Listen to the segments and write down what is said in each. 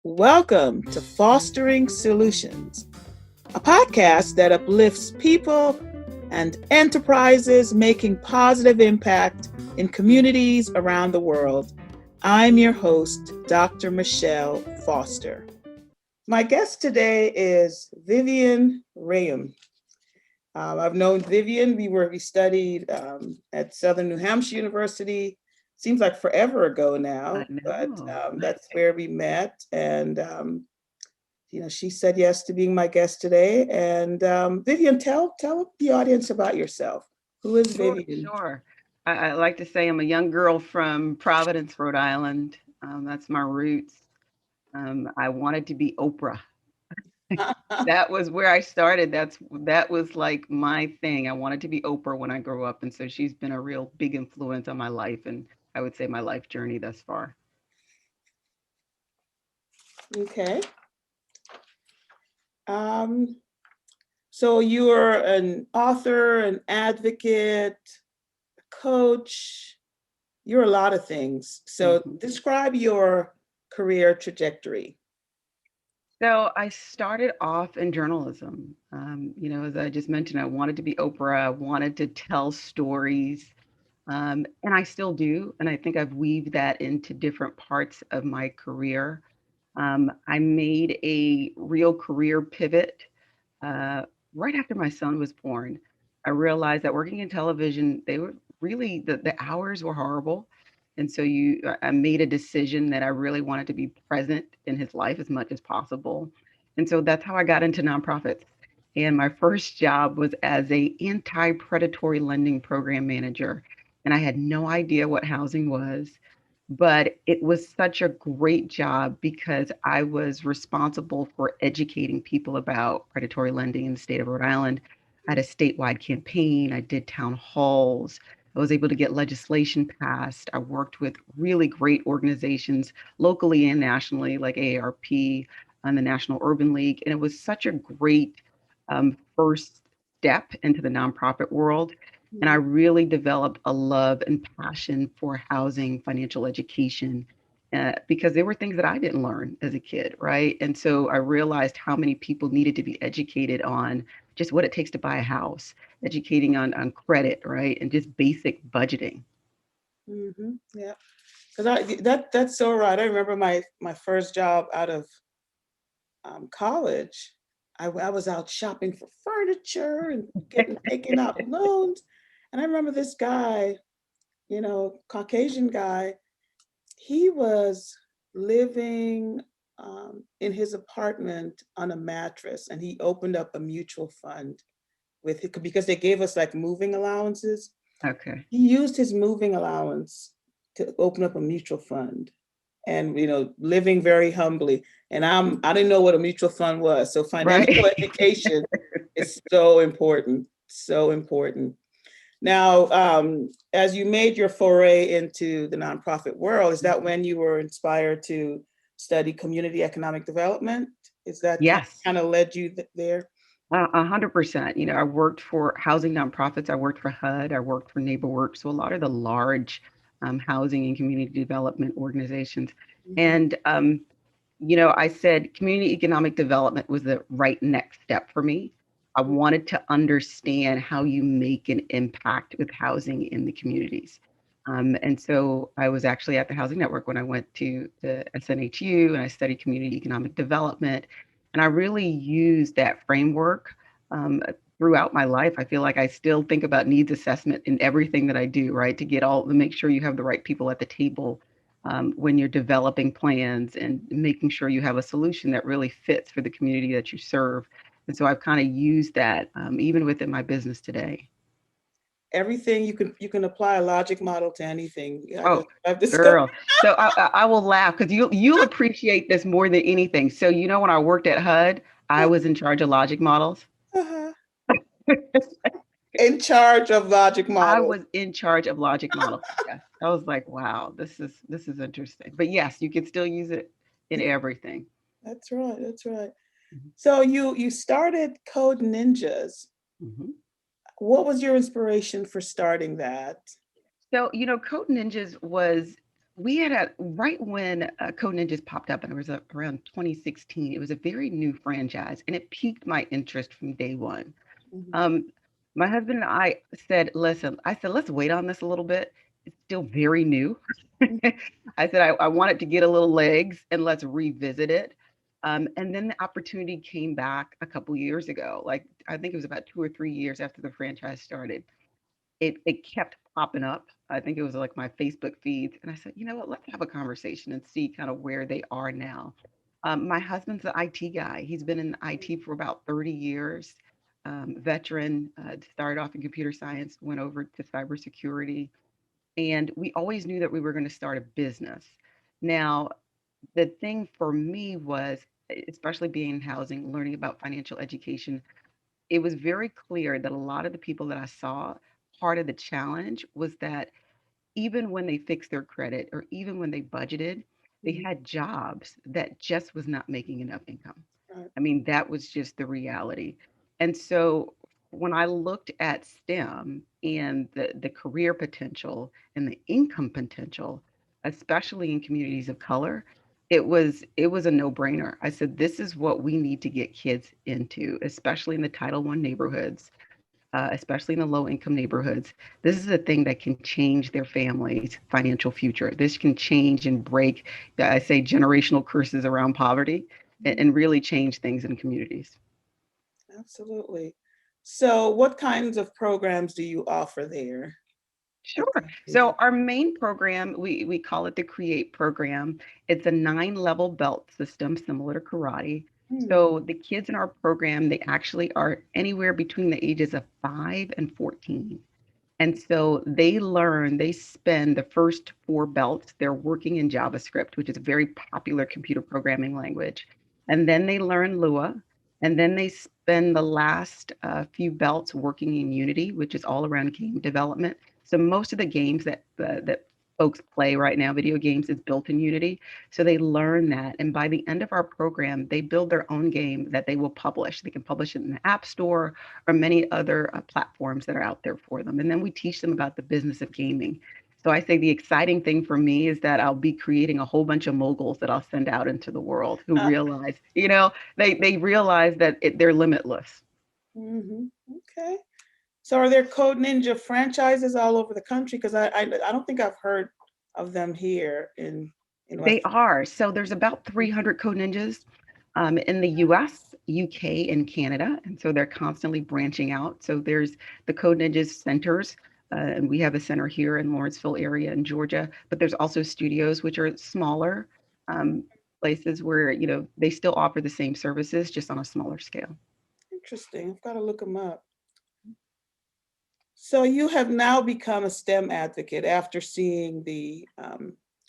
Welcome to Fostering Solutions, a podcast that uplifts people and enterprises making positive impact in communities around the world. I'm your host, Dr. Michelle Foster. My guest today is Vivien Rayam. I've known Vivien. We studied at Southern New Hampshire University. Seems like forever ago now, I but know. that's where we met. And she said yes to being my guest today. And Vivien, tell the audience about yourself. Who is Sure, Vivien? sure. I like to say I'm a young girl from Providence, Rhode Island. That's my roots. I wanted to be Oprah. That was where I started. That was like my thing. I wanted to be Oprah when I grew up, and so she's been a real big influence on my life, and I would say my life journey thus far. Okay. Um, so you're an author, an advocate, a coach. You're a lot of things. So Mhm. describe your career trajectory. So I started off in journalism. As I just mentioned, I wanted to be Oprah. I wanted to tell stories. And I still do. And I think I've weaved that into different parts of my career. I made a real career pivot uh, right after my son was born. I realized that working in television, they were really, the hours were horrible. And so I made a decision that I really wanted to be present in his life as much as possible. And so that's how I got into nonprofits. And my first job was as a anti-predatory lending program manager. And I had no idea what housing was, but it was such a great job because I was responsible for educating people about predatory lending in the state of Rhode Island. I had a statewide campaign, I did town halls, I was able to get legislation passed. I worked with really great organizations locally and nationally, like AARP and the National Urban League. And it was such a great first step into the nonprofit world. And I Mhm. really developed a love and passion for housing, financial education, because there were things that I didn't learn as a kid, right? And so I realized how many people needed to be educated on just what it takes to buy a house, educating on credit, right? And just basic budgeting. Yeah, because that's so right. I remember my first job out of college. I was out shopping for furniture and taking out loans, and I remember this guy, Caucasian guy. He was living in his apartment on a mattress, and he opened up a mutual fund because they gave us like moving allowances. Okay. He used his moving allowance to open up a mutual fund and living very humbly. And I didn't know what a mutual fund was. So financial Right. education is so important, so important. Now, as you made your foray into the nonprofit world, is that when you were inspired to study community economic development? Is that Yes. kind of led you there? 100%. I worked for housing nonprofits. I worked for HUD. I worked for NeighborWorks. So a lot of the large housing and community development organizations. Mhm. And I said community economic development was the right next step for me. I wanted to understand how you make an impact with housing in the communities. And so I was actually at the Housing Network when I went to the SNHU and I studied community economic development. And I really used that framework throughout my life. I feel like I still think about needs assessment in everything that I do, right? To make sure you have the right people at the table when you're developing plans and making sure you have a solution that really fits for the community that you serve. And so I've kind of used that even within my business today. Everything you can apply a logic model to anything. Oh, I've discovered. girl. So I will laugh because you'll appreciate this more than anything. So when I worked at HUD, I was in charge of logic models. Uh-huh. In charge of logic I models. was in charge of logic models. Yes. I was like, wow, this is interesting. But yes, you can still use it in everything. That's right. That's right. Mhm. So you started Code Ninjas. Mhm. What was your inspiration for starting that? So, Code Ninjas was We had a right when Code Ninjas popped up, and it was around 2016. It was a very new franchise, and it piqued my interest from day one. Mhm. Um, my husband and I said, "Listen," I said, "let's wait on this a little bit. It's still very new." I said, "I want it to get a little legs, and let's revisit it." And then the opportunity came back a couple years ago. Like I think it was about 2 or 3 years after the franchise started. It kept popping up. I think it was like my Facebook feeds, and I said, you know what? Let's have a conversation and see kind of where they are now. My husband's an IT guy. He's been in IT for about 30 years. Veteran, started off in computer science, went over to cybersecurity, and we always knew that we were going to start a business. Now, the thing for me was, especially being in housing, learning about financial education, it was very clear that a lot of the people that I saw, part of the challenge was that even when they fixed their credit or even when they budgeted, they Mhm. had jobs that just was not making enough income. Right. I mean, that was just the reality. And so when I looked at STEM and the career potential and the income potential, especially in communities of color, it was a no-brainer. I said, this is what we need to get kids into, especially in the Title I neighborhoods, especially in the low-income neighborhoods. This is a thing that can change their family's financial future. This can change and break, I say, generational curses around poverty, Mhm. and really change things in communities. Absolutely. So, what kinds of programs do you offer there at Sure. Code So Ninjas? our main program, we call it the Create program. It's a 9 level belt system similar to karate. Hmm. So the kids in our program, they actually are anywhere between the ages of 5 and 14. And so they spend the first 4 belts, they're working in JavaScript, which is a very popular computer programming language. And then they learn Lua. And then they spend the last few belts working in Unity, which is all around game development. So most of the games that folks play right now, video games, is built in Unity. So they learn that. And by the end of our program, they build their own game that they will publish. They can publish it in the App Store or many other platforms that are out there for them. And then we teach them about the business of gaming. So I say the exciting thing for me is that I'll be creating a whole bunch of moguls that I'll send out into the world who Uh, realize, they realize that they're limitless. mhm. Okay. So, are there Code Ninja franchises all over the country? Because I don't think I've heard of them here in They West. are. So there's about 300 Code Ninjas in the US, UK, and Canada. And so they're constantly branching out. So there's the Code Ninjas centers. And we have a center here in Lawrenceville area in Georgia, but there's also studios, which are smaller um, places where, they still offer the same services, just on a smaller scale. Interesting. I've got to look them up. So, you have now become a STEM advocate after seeing the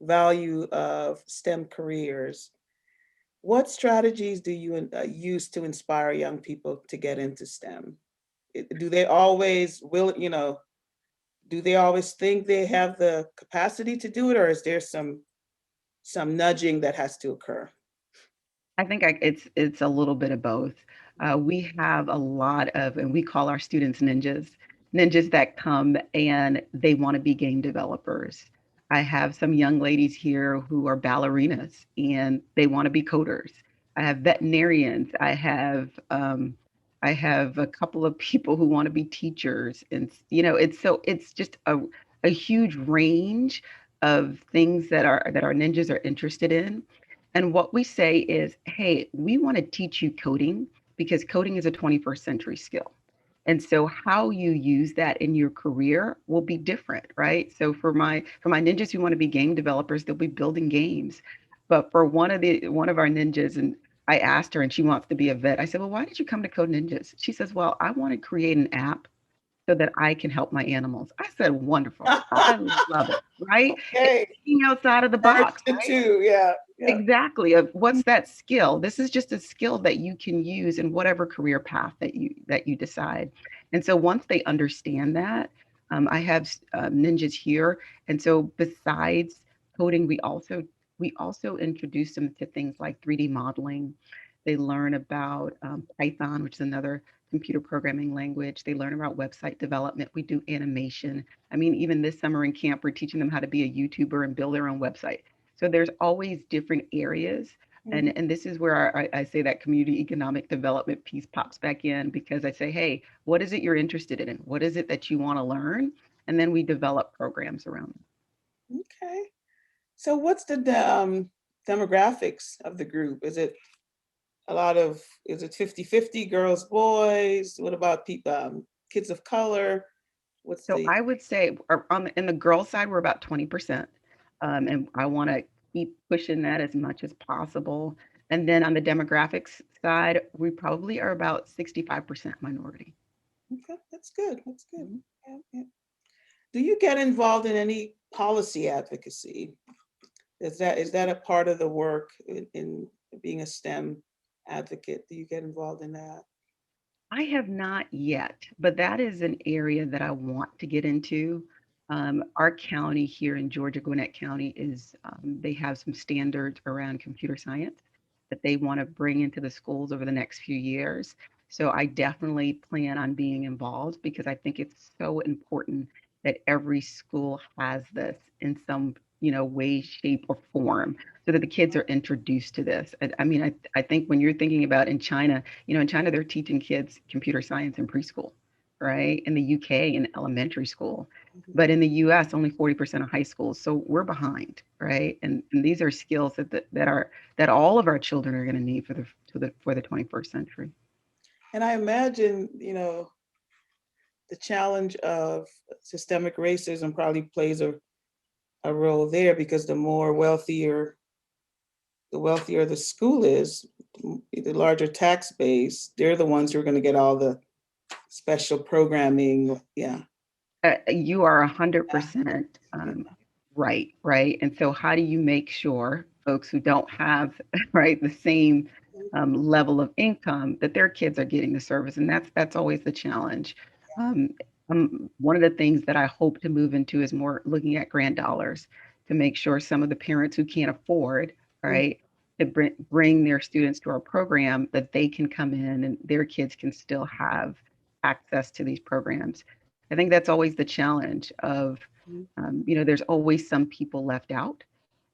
value of STEM careers. What strategies do you use to inspire young people to get into STEM? Do they always do they always think they have the capacity to do it, or is there some nudging that has to occur? I think it's a little bit of both. We have a lot of, and we call our students ninjas that come and they want to be game developers. I have some young ladies here who are ballerinas and they want to be coders. I have veterinarians. I have a couple of people who want to be teachers, and it's just a huge range of things that our ninjas are interested in. And what we say is, hey, we want to teach you coding because coding is a 21st century skill. And so how you use that in your career will be different, right? So for my ninjas who want to be game developers, they'll be building games. But for one of our ninjas, and I asked her and she wants to be a vet. I said, "Well, why did you come to Code Ninjas?" She says, "Well, I want to create an app so that I can help my animals." I said, "Wonderful. I love it." Right? It's Okay, thinking outside of the birds box, to right? two. Yeah, yeah. Exactly. Of what's that skill? This is just a skill that you can use in whatever career path that you decide. And so once they understand that, I have ninjas here, and so besides coding, we also introduce them to things like 3D modeling. They learn about Python, which is another computer programming language. They learn about website development. We do animation. I mean, even this summer in camp, we're teaching them how to be a YouTuber and build their own website. So there's always different areas. Mhm. And this is where I say that community economic development piece pops back in, because I say, hey, what is it you're interested in? What is it that you want to learn? And then we develop programs around them. Okay. So what's the demographics of the group? Is it is it 50-50 girls, boys? What about people, kids of color? What's So the, I would say in the girl side, we're about 20%. And I want to keep pushing that as much as possible. And then on the demographics side, we probably are about 65% minority. okay, that's good. That's good. Mhm. Yeah, yeah. Do you get involved in any policy advocacy? Is that a part of the work in being a STEM advocate? Do you get involved in that? I have not yet, but that is an area that I want to get into. Our county here in Georgia, Gwinnett County, they have some standards around computer science that they want to bring into the schools over the next few years. So I definitely plan on being involved, because I think it's so important that every school has this in some, way, shape, or form, so that the kids are introduced to this. I mean, I think when you're thinking about in China, in China, they're teaching kids computer science in preschool, right? In the UK, in elementary school. Mhm. But in the US, only 40% of high schools. So we're behind, right? And these are skills that all of our children are going to need for the 21st century. And I imagine, the challenge of systemic racism probably plays a role there, because the wealthier the school is, the larger tax base, they're the ones who are going to get all the special programming. Yeah. You are Yeah. 100% right, right. And so, how do you make sure folks who don't have right the same level of income, that their kids are getting the service? And that's always the challenge. Um, One of the things that I hope to move into is more looking at grant dollars to make sure some of the parents who can't afford, Mhm. right, to bring their students to our program, that they can come in and their kids can still have access to these programs. I think that's always the challenge of, there's always some people left out,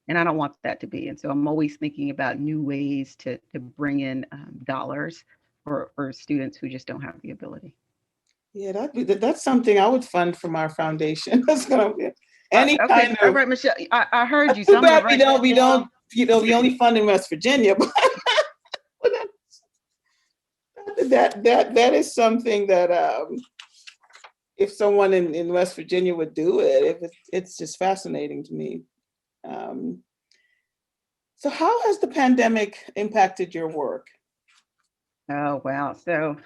and I don't want that to be. And so I'm always thinking about new ways to bring in dollars for students who just don't have the ability. Yeah, that's something I would fund from our foundation. That's gonna be any Okay, kind all of. right, Michelle, I heard you, so Too I'm going to bad we write don't that we down. don't we only fund in West Virginia, but that is something that, if someone in West Virginia would do it's just fascinating to me. Um, so how has the pandemic impacted your work? Oh, wow. So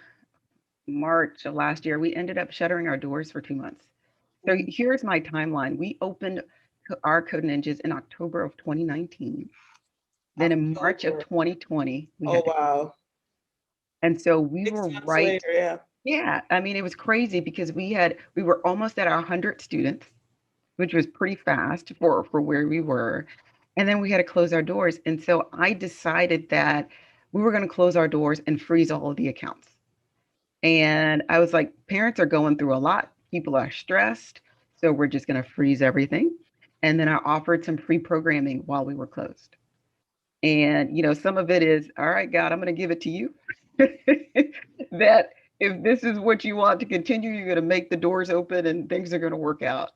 March of last year, we ended up shuttering our doors for 2 months. So Mhm. here's my timeline. We opened our Code Ninjas in October of 2019. Then in March of October. 2020, we Oh had to. wow. And so we were 6 months right. later, yeah. Yeah. I mean, it was crazy because we were almost at our 100 students, which was pretty fast for where we were. And then we had to close our doors. And so I decided that we were going to close our doors and freeze all of the accounts. And I was like, parents are going through a lot. People are stressed. So we're just going to freeze everything. And then I offered some free programming while we were closed. And, some of it is, all right, God, I'm going to give it to you. That if this is what you want to continue, you're going to make the doors open and things are going to work out.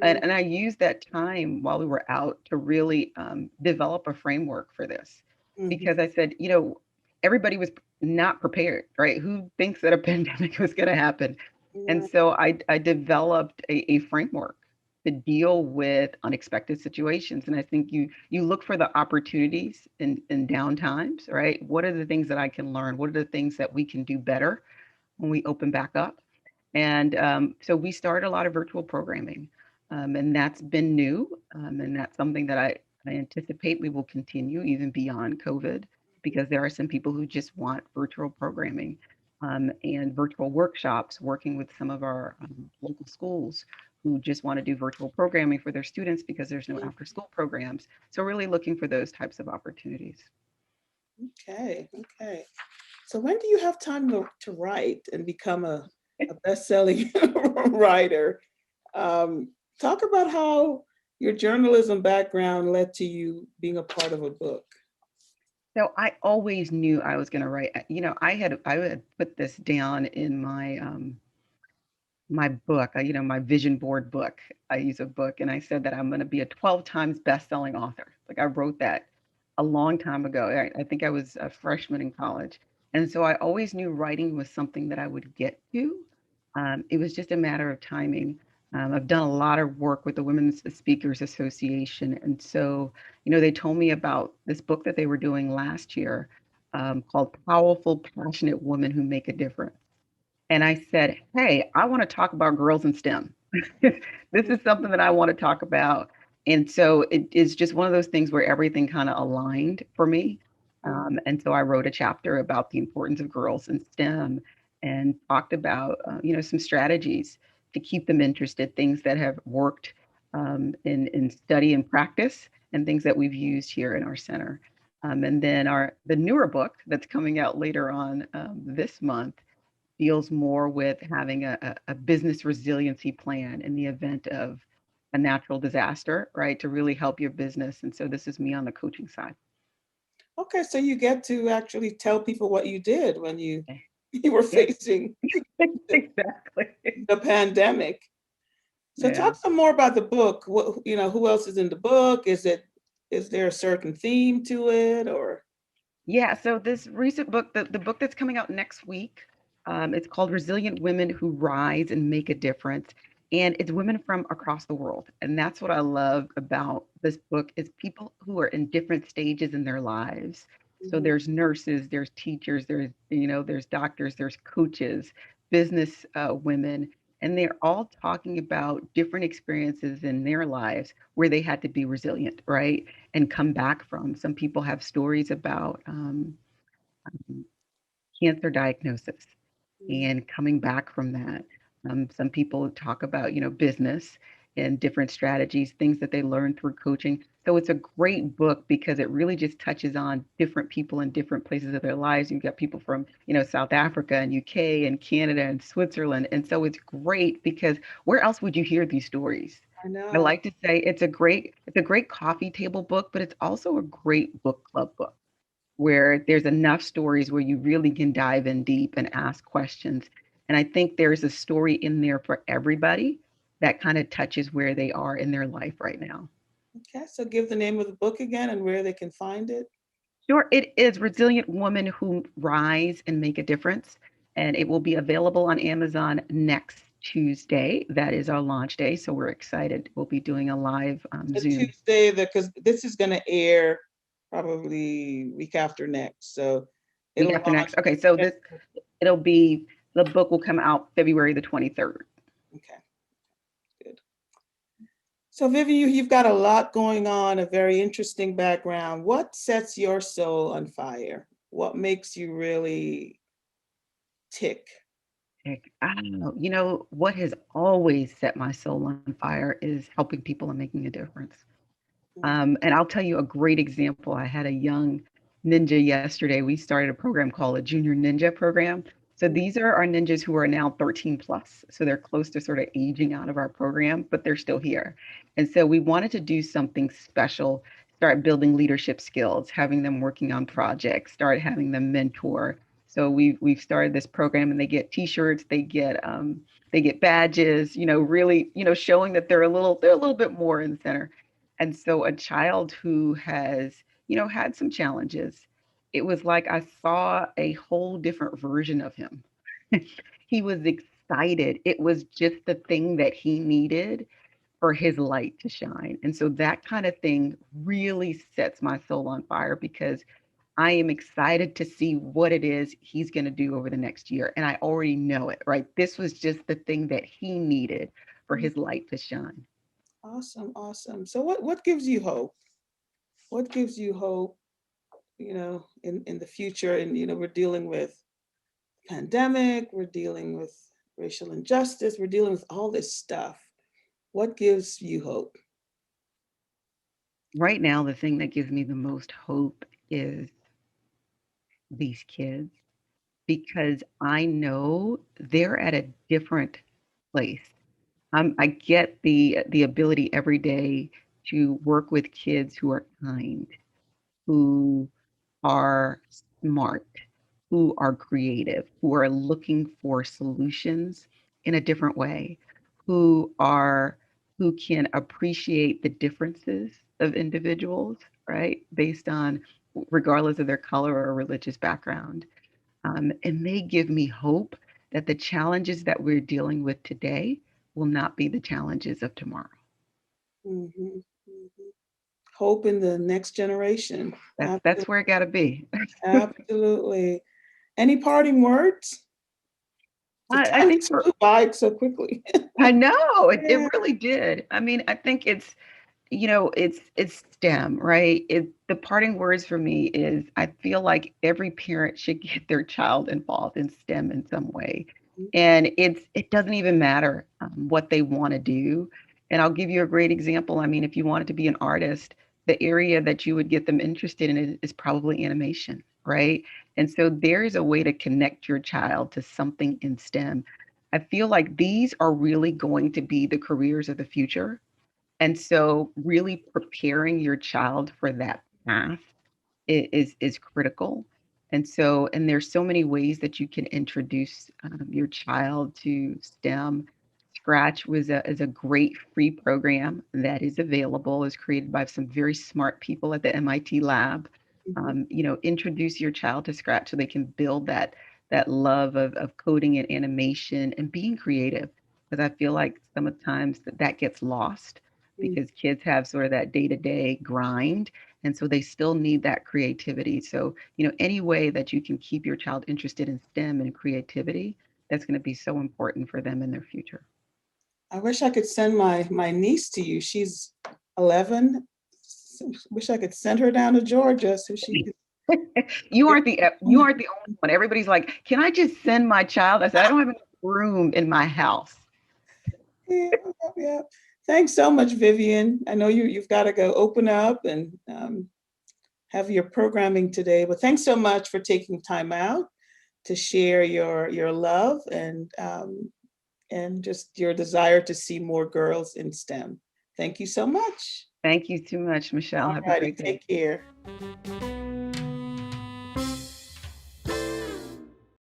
Mhm. And I used that time while we were out to really develop a framework for this, Mhm. because I said, everybody was not prepared, right? Who thinks that a pandemic was going to happen? And Yeah. so I developed a framework to deal with unexpected situations. And I think you look for the opportunities in down times, right? What are the things that I can learn? What are the things that we can do better when we open back up? And so we started a lot of virtual programming, and that's been new, and that's something that I anticipate we will continue even beyond COVID, because there are some people who just want virtual programming, and virtual workshops, working with some of our local schools who just want to do virtual programming for their students because there's no after school programs. So really looking for those types of opportunities. Okay. Okay. So when do you have time to write and become a best-selling writer? Um, Talk about how your journalism background led to you being a part of a book. So I always knew I was going to write. I had put this down in my book, my vision board book. I use a book, and I said that I'm going to be a 12 times best-selling author. Like I wrote that a long time ago. I think I was a freshman in college, and so I always knew writing was something that I would get to. It was just a matter of timing. I've done a lot of work with the Women's Speakers Association, and so they told me about this book that they were doing last year, called "Powerful, Passionate Women Who Make a Difference." And I said, "Hey, I want to talk about girls in STEM. This is something that I want to talk about." And so it is just one of those things where everything kind of aligned for me. And so I wrote a chapter about the importance of girls in STEM and talked about, some strategies to keep them interested, things that have worked in study and practice, and things that we've used here in our center. And then the newer book that's coming out later on this month deals more with having a business resiliency plan in the event of a natural disaster, right? To really help your business. And so this is me on the coaching side. Okay, so you get to actually tell people what you did when you Okay. you were Yeah, facing exactly. the pandemic. So Yeah. talk some more about the book. What, who else is in the book? Is there a certain theme to it or? Yeah, so this recent book, the book that's coming out next week, it's called Resilient Women Who Rise and Make a Difference. And it's women from across the world. And that's what I love about this book is people who are in different stages in their lives. So Mhm. there's nurses, there's teachers, there's doctors, there's coaches, business women, and they're all talking about different experiences in their lives where they had to be resilient, right? And come back from. Some people have stories about cancer diagnosis and coming back from that. Some people talk about, business and different strategies, things that they learned through coaching. So it's a great book because it really just touches on different people in different places of their lives. You've got people from, South Africa and UK and Canada and Switzerland. And so it's great because where else would you hear these stories? I I know. like to say it's a great coffee table book, but it's also a great book club book where there's enough stories where you really can dive in deep and ask questions. And I think there's a story in there for everybody that kind of touches where they are in their life right now. Okay, so give the name of the book again and where they can find it. Sure, it is Resilient Women Who Rise and Make a Difference. And it will be available on Amazon next Tuesday. That is our launch day. So we're excited. We'll be doing a live The Zoom Tuesday, because this is going to air probably week after next. So week it'll after launch. next. Okay, so it'll be the book will come out February the 23rd. Okay, good. So Vivian, you've got a lot going on, a very interesting background. What sets your soul on fire? What makes you really tick? Heck, I don't know. What has always set my soul on fire is helping people and making a difference. And I'll tell you a great example. I had a young ninja yesterday. We started a program called a Junior Ninja program. So these are our ninjas who are now 13 plus. So they're close to sort of aging out of our program, but they're still here. And so we wanted to do something special, start building leadership skills, having them working on projects, start having them mentor. So we've started this program and they get t-shirts, they get badges, really, showing that they're a little bit more in the center. And so a child who has, had some challenges, it was like I saw a whole different version of him. He was excited. It was just the thing that he needed for his light to shine. And so that kind of thing really sets my soul on fire because I am excited to see what it is he's going to do over the next year. And I already know it, right? This was just the thing that he needed for his light to shine. Awesome, awesome. So what gives you hope? What gives you hope, in the future? And we're dealing with pandemic, we're dealing with racial injustice, we're dealing with all this stuff. What gives you hope? Right now, the thing that gives me the most hope is these kids. because I know they're at a different place. I get the ability every day to work with kids who are kind, who are smart, who are creative, who are looking for solutions in a different way, who can appreciate the differences of individuals, right? Based on regardless of their color or religious background. And they give me hope that the challenges that we're dealing with today will not be the challenges of tomorrow. Mm-hmm. Mm-hmm. Hope in the next generation. That's where it got to be. Absolutely. Any parting words? The I time think just flew by so quickly. I know it Yeah. really did. I mean, I think it's it's STEM, right? The parting words for me is I feel like every parent should get their child involved in STEM in some way. And it doesn't even matter what they want to do. And I'll give you a great example. I mean, if you wanted to be an artist, the area that you would get them interested in is probably animation, right? And so there is a way to connect your child to something in STEM. I feel like these are really going to be the careers of the future, and so really preparing your child for that path is critical. And so, and there's so many ways that you can introduce your child to STEM. Scratch is a great free program that is available, is created by some very smart people at the MIT lab. Introduce your child to Scratch so they can build that love of coding and animation and being creative. Because I feel like sometimes that gets lost Mm-hmm. because kids have sort of that day-to-day grind, and so they still need that creativity. So, any way that you can keep your child interested in STEM and creativity, that's going to be so important for them in their future. I wish I could send my niece to you. She's 11. Wish I could send her down to Georgia so she could. You aren't the only one. Everybody's like, "Can I just send my child?" I said, "I don't have enough room in my house." Yeah, yeah. Thanks so much, Vivien. I know you've got to go open up and have your programming today, but thanks so much for taking time out to share your love and just your desire to see more girls in STEM. Thank you so much. Thank you too much, Michelle. All Have a righty, great day. take care.